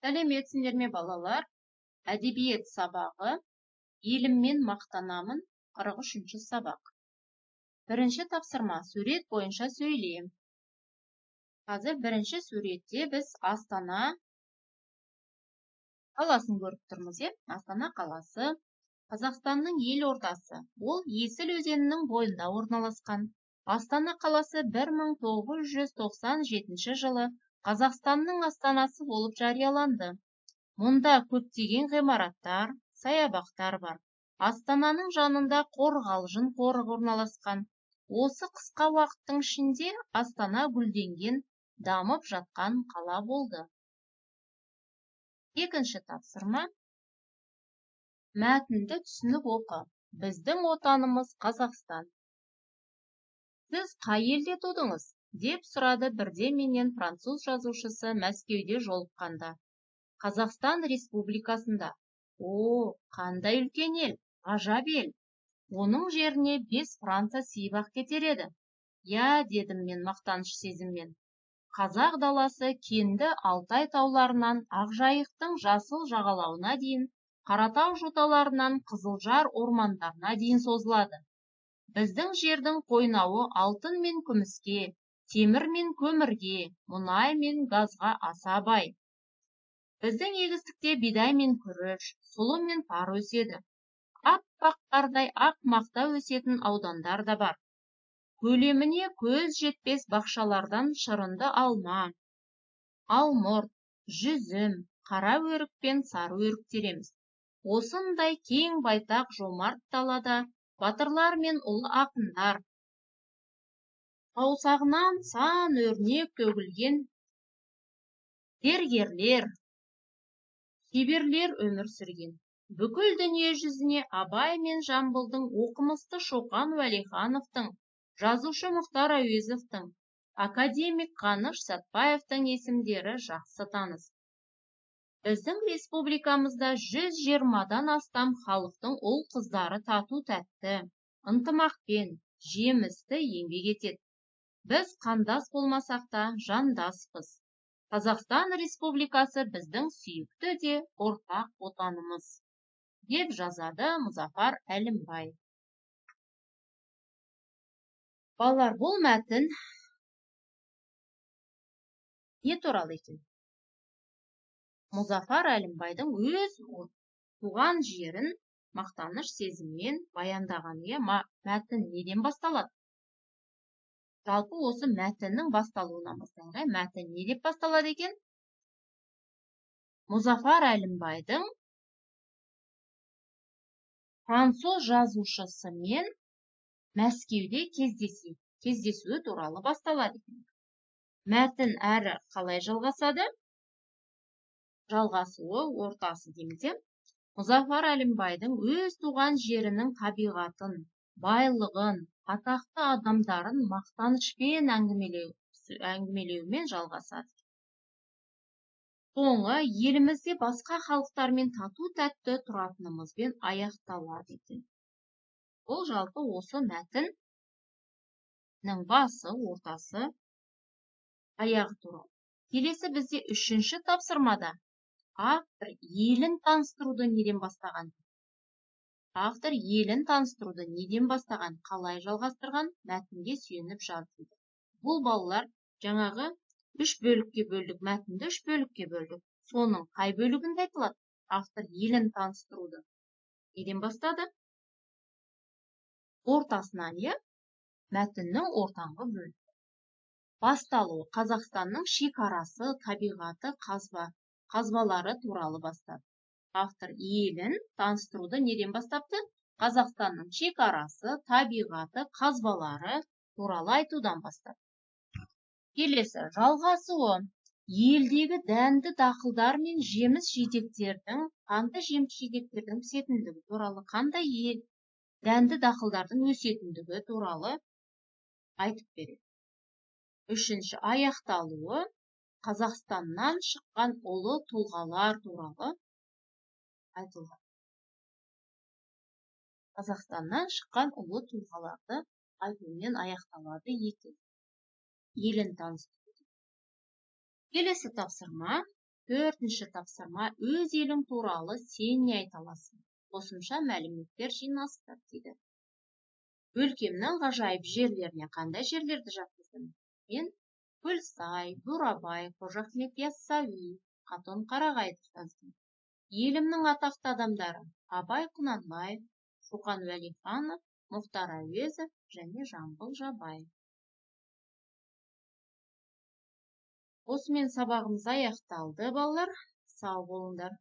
Сәлеметсіңдер ме балалар? Әдебиет сабағы, еліммен мақтанамын, 43-ші сабақ. Бірінші тапсырма, сурет бойынша сөйлем. Қазір бірінші суретте біз Астана қаласын көріп тұрмыз, Астана қаласы, Қазақстанның елордасы. Ол Есіл өзенінің бойында орналасқан. Астана қаласы 1997 жылы Қазақстанның астанасы болып жарияланды. Мұнда көптеген ғимараттар, саябақтар бар. Астананың жанында Қорғалжын қорығы орналасқан. Осы қысқа уақыттың ішінде Астана гүлденген, дамып жатқан қала болды. Екінші тапсырма. Мәтінді түсініп оқы. Біздің отанымыз Қазақстан. Сіз қай елде тудыңыз? Деп сұрады бірде менен француз жазушысы Мәскеуде жолыққанда. Қазақстан Республикасында. О, қандай үлкен ел, ғажап ел. Оның жеріне 5 Франция сыйып кетер еді. Я, дедім мен мақтаныш сезіммен. Қазақ даласы кенді Алтай тауларынан Ақжайықтың жасыл жағалауына дейін, Қаратау жоталарынан Қызылжар ормандарына дейін созылады. Біздің жердің қойнауы алтын мен күміске, темір мен көмірге, мұнай мен газға аса бай. Біздің егістікте бидай мен күріш, сұлы мен пар өседі. Аппақ қардай ақ мақта өсетін аудандар да бар. Көлеміне көз жетпес бақшалардан шырынды алма, алмұрт, жүзім, қара өрік пен сары өрік тереміз. Осындай кең байтақ жомарт далада батырлар мен ұлы ақындар, саусағынан сан өрнек төгілген зергерлер, шеберлер өмір сүрген. Бүкіл дүние жүзіне Абай мен Жамбылдың, оқымысты Шоқан Уәлихановтың, жазушы Мұхтар Әуезовтың, академик Қаныш Сәтпаевтың есімдері жақсы таныс. Біздің республикамызда 120-дан астам халықтың ұл қыздары тату-тәтті, ынтымақпен, жемісті еңбек етеді. Біз қандас болмасақ та жандаспыз. Қазақстан Республикасы біздің сүйікті де ортақ отанымыз. Деп жазады Мұзафар Әлімбай. Балалар, бұл мәтін не туралы екен? Мұзафар Әлімбайдың өз туған жерін мақтаныш сезіммен баяндаған. Мәтін неден басталады? Жалпы осы мәтіннің басталуынан бастайық. Мәтін не деп басталады екен? Мұзафар Әлімбайдың француз жазушысымен Мәскеуде кездесуі туралы басталады екен. Мәтін әрі қалай жалғасады? Жалғасуы, ортасы дейміз. Мұзафар Әлімбайдың өз туған жерінің табиғатын, байлығын, атақты адамдарын мақтанышпен әңгімелеумен жалғасады. Соңы елімізде басқа халықтармен тату-тәтті тұратынымызбен аяқталады екен. Бұл жалпы осы мәтіннің басы, ортасы, аяғы туралы. Келесі бізде 3-ші тапсырмада автор елін таныстыруды неден бастаған? Автор елін таныстыруды неден бастаған? Қалай жалғастырған? Мәтінге сүйеніп жазды. Бұл балалар жаңағы 3 бөлікке бөлдік, мәтінді 3 бөлікке бөлдік. Соның қай бөлігінде айтылады? Автор елін таныстыруды неден бастады? Ортасынан, мәтіннің ортаңғы бөлігі. Басталуы Қазақстанның шекарасы, табиғаты, қазбалары туралы бастады. Автор елін таныстыруды неден бастапты? Қазақстанның шекарасы, табиғаты, қазбалары туралы айтудан бастады. Келесі, жалғасуы елдегі дәнді дақылдар мен жеміс-жидектердің, қанды жеміс-жидектердің пісетіндігі туралы, қандай дәнді дақылдардың өсетіндігі туралы айтып береді. 3-ші, аяқталуы Қазақстаннан шыққан ұлы тұлғалар туралы айтылған. Қазақстаннан шыққан ұлы тұлғаларды айтумен аяқталады екен. Елін таныстыру. Келесі тапсырма. Төртінші тапсырма: өз елің туралы сен не айта аласың? Қосымша мәліметтер жинастыр дейді. Өлкемнің ғажайып жерлеріне қандай жерлерді жатқыздым? Мен Көлсай, Бурабай, Қожа Ахмет Яссауи, Қатон-Қарағайды жаздым. Елімнің атақты адамдары: Абай Құнанбаев, Шоқан Уәлиханов, Мұхтар Әуезов және Жамбыл Жабаев. Осымен сабағымыз аяқталды, балалар. Сау болыңдар.